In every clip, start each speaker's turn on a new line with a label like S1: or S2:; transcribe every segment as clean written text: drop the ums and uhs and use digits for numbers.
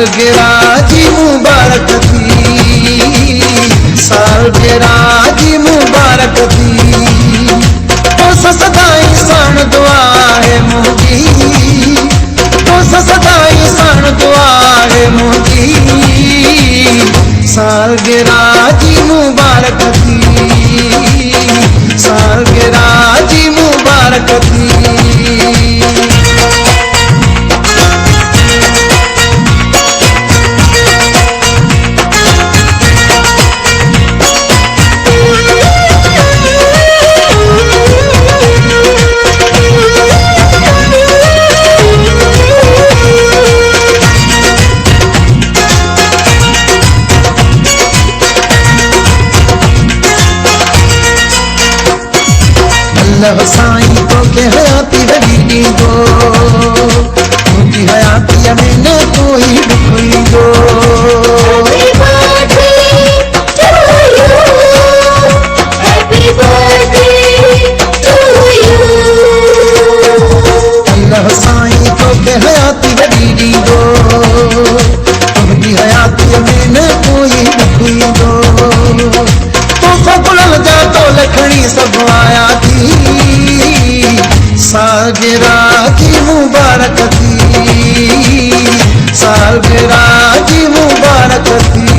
S1: सालगिरह जी मुबारक थी, सालगिरह जी मुबारक थी। तो सदाई साण दुआ है मुंहिंजी, तो सदाई साण दुआ है मुंहिंजी। सालगिरह जी मुबारक थी, सालगिरह जी मुबारक थी। अल्लाह साईं तो के हयाती वॾी ॾींदो, मुंहिंजी हयातीअ में न कोई दुख ईंदो। अल्लाह साईं तो के हयाती वॾी ॾींदो, मुंहिंजी हयातीअ में न कोई दुख ईंदो। तोहफ़ा गुलनि जा तोल खणी सभु आया थी, सालगिरह जी मुबारक थी, सालगिरह जी मुबारक थी।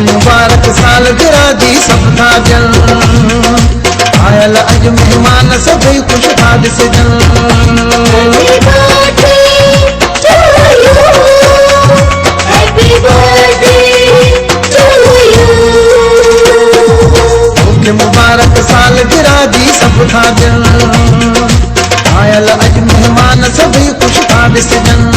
S1: मुबारक सालगिरह जी सब था जल, आयल अज मेहमान सभई खुश था ॾिसजन। मुबारक सालगिरह जी सब था जल, आयल अज मेहमान सभई खुश था ॾिसजन।